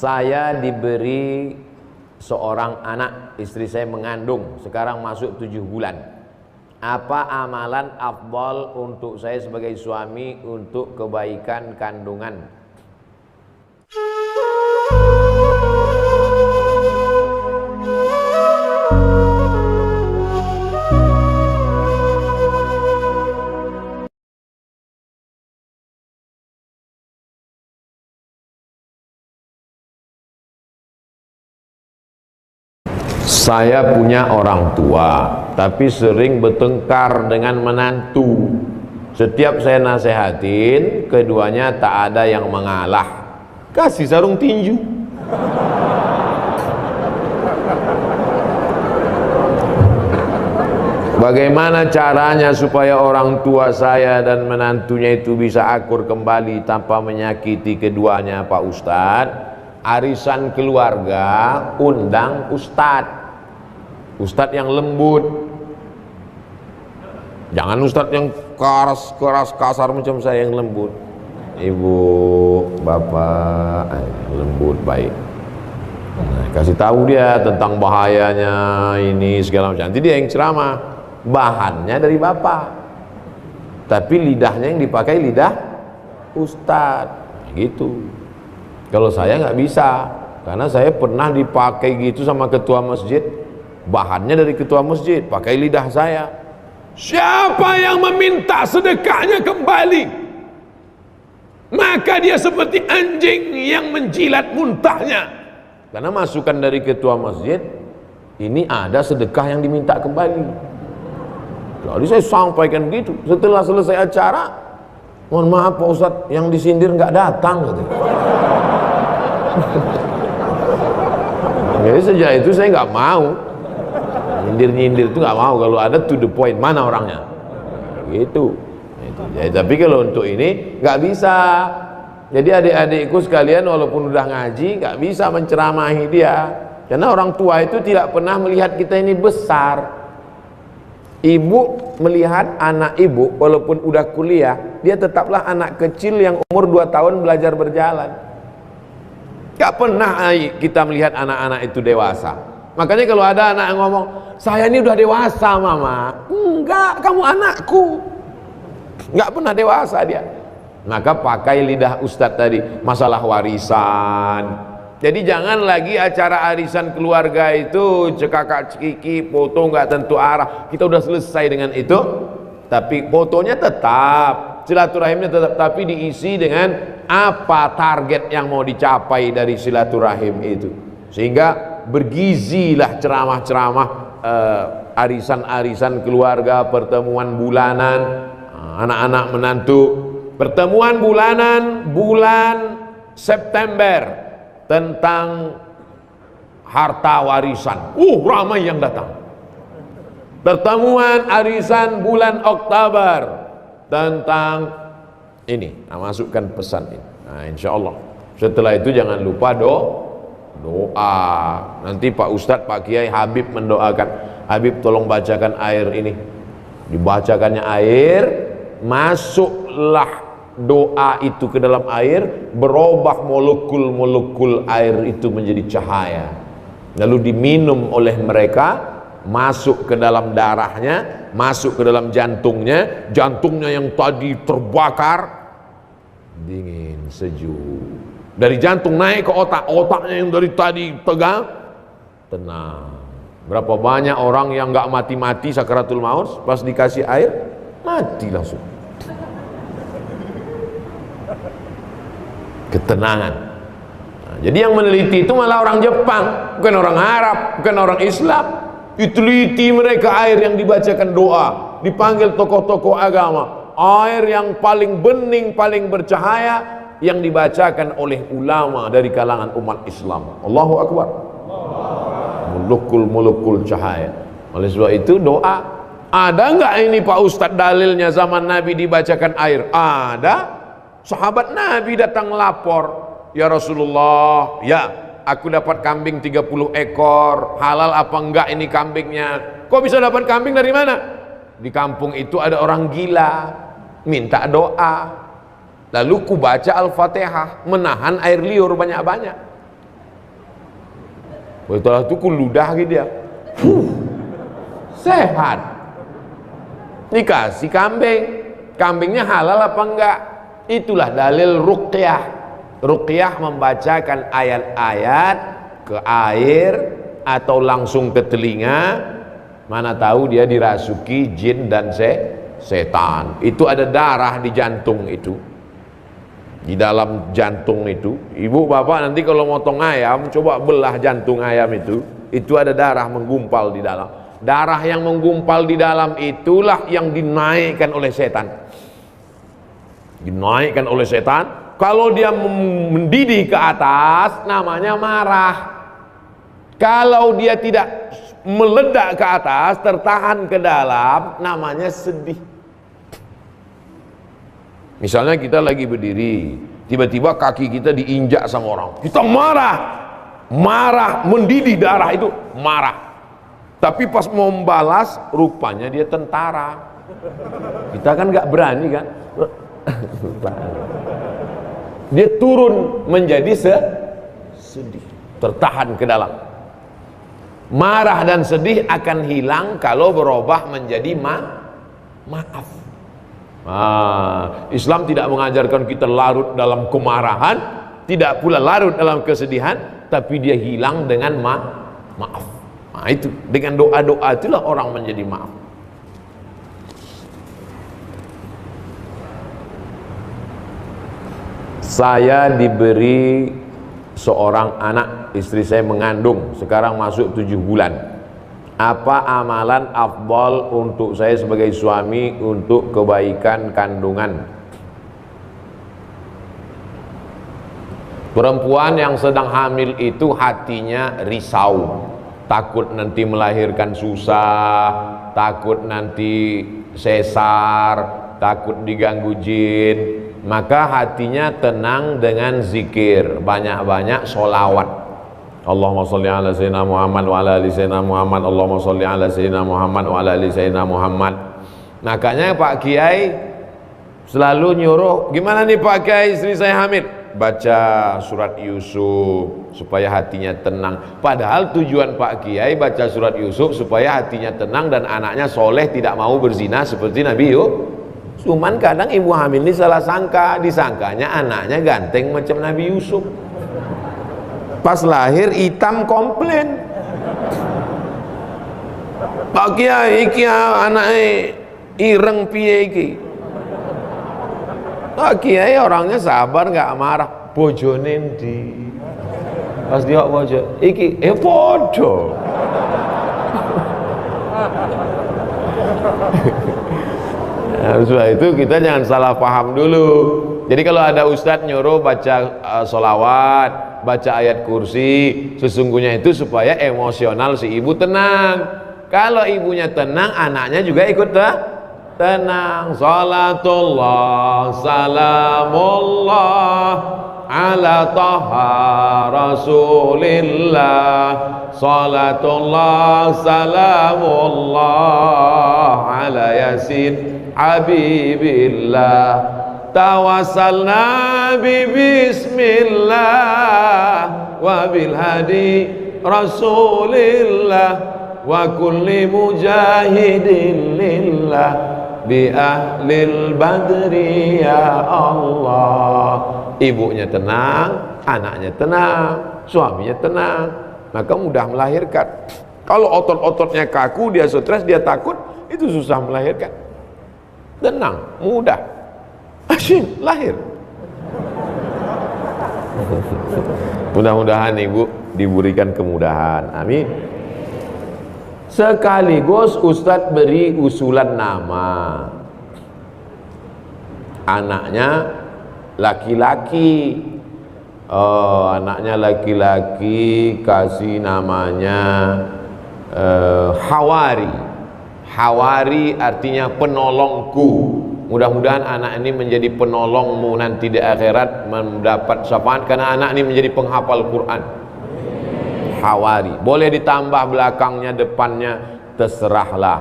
Saya diberi seorang anak, istri saya mengandung, sekarang masuk 7 bulan. Apa amalan afdal untuk saya sebagai suami untuk kebaikan kandungan? Saya punya orang tua, tapi sering bertengkar dengan menantu. Setiap saya nasihatin, keduanya tak ada yang mengalah. Kasih sarung tinju. Bagaimana caranya supaya orang tua saya dan menantunya itu bisa akur kembali tanpa menyakiti keduanya, Pak Ustadz? Arisan keluarga, undang ustadz. Ustadz yang lembut, jangan ustadz yang keras kasar macam saya yang lembut. Ibu, bapak, lembut, baik. Nah, kasih tahu dia tentang bahayanya ini segala macam. Nanti dia yang ceramah, bahannya dari bapak, tapi lidahnya yang dipakai lidah ustadz, gitu. Kalau saya nggak bisa, karena saya pernah dipakai gitu sama ketua masjid. Bahannya dari ketua masjid, pakai lidah saya. Siapa yang meminta sedekahnya kembali, maka dia seperti anjing yang menjilat muntahnya. Karena masukan dari ketua masjid, ini ada sedekah yang diminta kembali. Jadi saya sampaikan begitu. Setelah selesai acara, mohon maaf Pak Ustadz, yang disindir nggak datang gitu. Jadi sejak itu saya nggak mau nyindir itu, nggak mau. Kalau ada to the point, mana orangnya gitu. Ya, tapi kalau untuk ini nggak bisa. Jadi adik-adikku sekalian, walaupun udah ngaji, nggak bisa menceramahi dia, karena orang tua itu tidak pernah melihat kita ini besar. Ibu melihat anak ibu walaupun udah kuliah, dia tetaplah anak kecil yang umur 2 tahun belajar berjalan. Gak pernah kita melihat anak-anak itu dewasa. Makanya kalau ada anak yang ngomong, saya ini udah dewasa mama. Enggak, kamu anakku. Enggak pernah dewasa dia. Maka pakai lidah ustadz tadi, masalah warisan. Jadi jangan lagi acara arisan keluarga itu cekakak cekiki, foto nggak tentu arah. Kita udah selesai dengan itu, tapi fotonya tetap, silaturahimnya tetap, tapi diisi dengan apa target yang mau dicapai dari silaturahim itu. Sehingga bergizilah ceramah-ceramah arisan-arisan keluarga, pertemuan bulanan, anak-anak menantu, pertemuan bulanan bulan September tentang harta warisan. Ramai yang datang. Pertemuan arisan bulan Oktober tentang ini. Nah, masukkan pesan ini. Nah, insya Allah. Setelah itu jangan lupa doa. Nanti Pak Ustadz, Pak Kiai Habib mendoakan. Habib tolong bacakan air ini. Dibacakannya air, masuklah doa itu ke dalam air, berubah molekul-molekul air itu menjadi cahaya, lalu diminum oleh mereka, masuk ke dalam darahnya, masuk ke dalam jantungnya. Jantungnya yang tadi terbakar dingin, sejuk, dari jantung naik ke otak, otaknya yang dari tadi tegang tenang. Berapa banyak orang yang nggak mati-mati sakaratul maut, pas dikasih air mati langsung. Ketenangan. Nah, jadi yang meneliti itu malah orang Jepang, bukan orang Arab, bukan orang Islam. Diteliti mereka air yang dibacakan doa, dipanggil tokoh-tokoh agama, air yang paling bening, paling bercahaya, yang dibacakan oleh ulama dari kalangan umat Islam. Allahu Akbar. Mulukul cahaya. Oleh sebab itu doa. Ada nggak ini Pak Ustadz dalilnya zaman Nabi dibacakan air? Ada. Sahabat Nabi datang lapor, ya Rasulullah, ya aku dapat kambing 30 ekor, halal apa enggak ini kambingnya? Kok bisa dapat kambing dari mana? Di kampung itu ada orang gila, minta doa. Lalu ku baca Al-Fatihah, menahan air liur banyak-banyak. Setelah itu ludah gitu dia. Sehat. Dikasih kambing. Kambingnya halal apa enggak? Itulah dalil ruqyah. Ruqyah membacakan ayat-ayat ke air atau langsung ke telinga. Mana tahu dia dirasuki jin dan setan. Itu ada darah di jantung itu. Di dalam jantung itu, ibu bapak nanti kalau motong ayam, coba belah jantung ayam itu ada darah menggumpal di dalam. Darah yang menggumpal di dalam itulah yang dinaikkan oleh setan. Dinaikkan oleh setan. Kalau dia mendidih ke atas, namanya marah. Kalau dia tidak meledak ke atas, tertahan ke dalam, namanya sedih. Misalnya kita lagi berdiri, tiba-tiba kaki kita diinjak sama orang, kita marah, mendidih darah itu, marah. Tapi pas mau membalas, rupanya dia tentara. Kita kan nggak berani kan? Dia turun menjadi sedih, tertahan ke dalam. Marah dan sedih akan hilang kalau berubah menjadi maaf. Islam tidak mengajarkan kita larut dalam kemarahan, tidak pula larut dalam kesedihan, tapi dia hilang dengan maaf. Itu dengan doa-doa itulah orang menjadi maaf. Saya diberi seorang anak, istri saya mengandung, sekarang masuk 7 bulan. Apa amalan afdal untuk saya sebagai suami untuk kebaikan kandungan? Perempuan yang sedang hamil itu hatinya risau, takut nanti melahirkan susah, takut nanti sesar, takut diganggu jin. Maka hatinya tenang dengan zikir, banyak-banyak sholawat. Allahumma sholli ala sayyidina Muhammad wa ala ali sayyidina Muhammad. Allahumma sholli ala sayyidina Muhammad wa ala ali sayyidina Muhammad. Makanya Pak Kiai selalu nyuruh, gimana nih Pak Kiai, istri saya hamil, baca surat Yusuf supaya hatinya tenang. Padahal tujuan Pak Kiai baca surat Yusuf supaya hatinya tenang dan anaknya soleh, tidak mau berzina seperti Nabi Yusuf. Cuman kadang ibu hamil ini salah sangka, disangkanya anaknya ganteng macam Nabi Yusuf. Pas lahir hitam komplain. Pak Kiai iki anake ireng piye iki? Pak Kiai orangnya sabar, nggak marah. Bojone ndi? Pas dia bojo iki podo. Setelah itu kita jangan salah paham dulu. Jadi kalau ada ustadz nyuruh baca sholawat, baca ayat kursi, sesungguhnya itu supaya emosional si ibu tenang. Kalau ibunya tenang, anaknya juga ikut tenang. Salatullah salamullah ala taha rasulillah. Salatullah salamullah ala yasin habibillah. Tawassalna bi bismillah wa bil hadi rasulillah wa kulli mujahidin lillah bi ahlil badri ya Allah. Ibunya tenang, anaknya tenang, suaminya tenang, maka mudah melahirkan. Kalau otot-ototnya kaku, dia stres, dia takut, itu susah melahirkan. Tenang, mudah, asyik lahir. Mudah-mudahan ibu diberikan kemudahan, amin. Sekaligus Ustadz beri usulan nama. Anaknya laki-laki, anaknya laki-laki, kasih namanya Hawari. Hawari artinya penolongku. Mudah-mudahan anak ini menjadi penolongmu nanti di akhirat, mendapat syafaat, karena anak ini menjadi penghafal Quran. Hawari. Boleh ditambah belakangnya, depannya, terserahlah.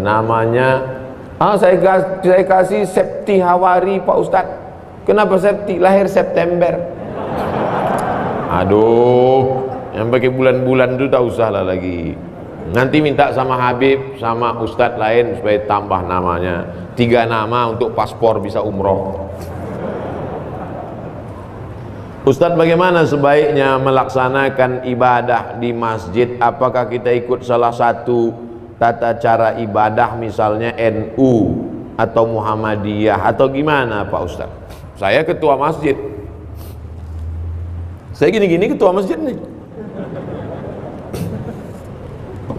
Namanya saya kasih Septi Hawari Pak Ustadz. Kenapa Septi? Lahir September. Aduh, Yang pakai bulan-bulan itu tak usah lah lagi. Nanti minta sama Habib, sama ustadz lain supaya tambah namanya. 3 nama untuk paspor bisa umroh. Ustadz, bagaimana sebaiknya melaksanakan ibadah di masjid? Apakah kita ikut salah satu tata cara ibadah, misalnya NU atau Muhammadiyah, atau gimana Pak Ustadz? Saya ketua masjid. Saya gini-gini ketua masjid nih.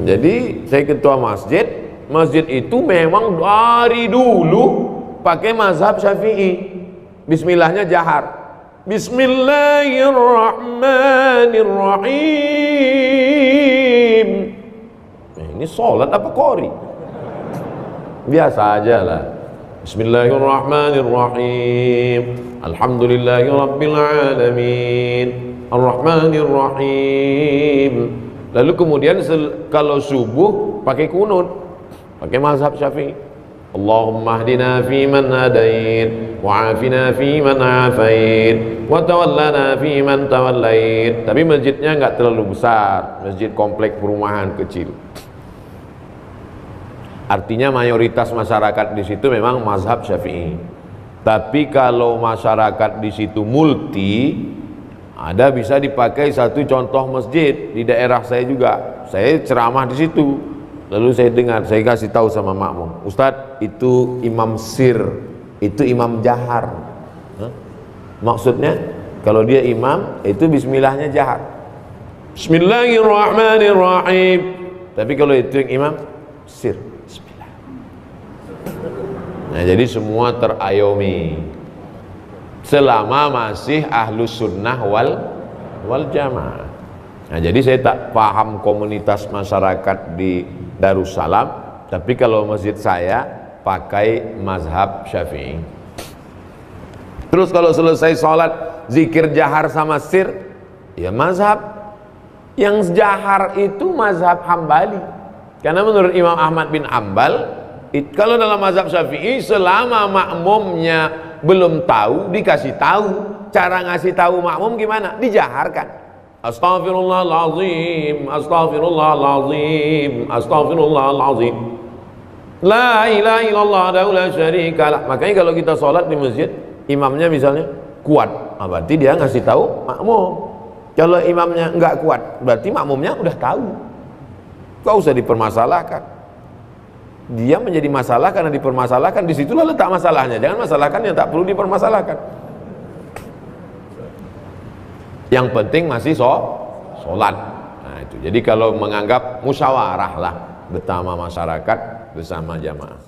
Jadi saya ketua masjid. Masjid itu memang dari dulu pakai mazhab Syafi'i. Bismillahnya jahar. Bismillahirrahmanirrahim. Ini sholat apa qori? Biasa aja lah. Bismillahirrahmanirrahim. Alhamdulillahirabbil alamin. Arrahmanirrahim. Lalu kemudian kalau subuh pakai kunut, pakai mazhab Syafi'i. Allahumma hdina fiman hadait, wa'afina fiman afait, wa tawallana fiman tawallait. Tapi masjidnya enggak terlalu besar, masjid komplek perumahan kecil. Artinya mayoritas masyarakat di situ memang mazhab Syafi'i. Tapi kalau masyarakat di situ multi, ada bisa dipakai satu contoh masjid di daerah saya juga. Saya ceramah di situ. Lalu saya dengar, saya kasih tahu sama makmum, Ustadz, itu imam sir, itu imam jahar. Maksudnya kalau dia imam, itu bismillahnya jahar, Bismillahirrahmanirrahim. Tapi kalau itu yang imam sir, bismillah. Nah, jadi semua terayomi selama masih ahlus sunnah wal jamaah. Nah, jadi saya tak paham komunitas masyarakat di Darussalam, tapi kalau masjid saya pakai mazhab Syafi'i. Terus kalau selesai sholat zikir jahar sama sir, ya mazhab yang jahar itu mazhab Hambali. Karena menurut Imam Ahmad bin Hanbal, kalau dalam mazhab Syafi'i selama makmumnya belum tahu, dikasih tahu. Cara ngasih tahu makmum gimana? Dijaharkan. Astaghfirullahaladzim, astaghfirullahaladzim, astaghfirullahaladzim, la ilaha illallah la syarikalah. Makanya kalau kita sholat di masjid, imamnya misalnya kuat, berarti dia ngasih tahu makmum. Kalau imamnya enggak kuat, berarti makmumnya udah tahu. Gak usah dipermasalahkan. Dia menjadi masalah karena dipermasalahkan. Disitulah letak masalahnya. Jangan masalahkan yang tak perlu dipermasalahkan. Yang penting masih sholat. Nah itu. Jadi kalau menganggap musyawarah lah bersama masyarakat, bersama jamaah.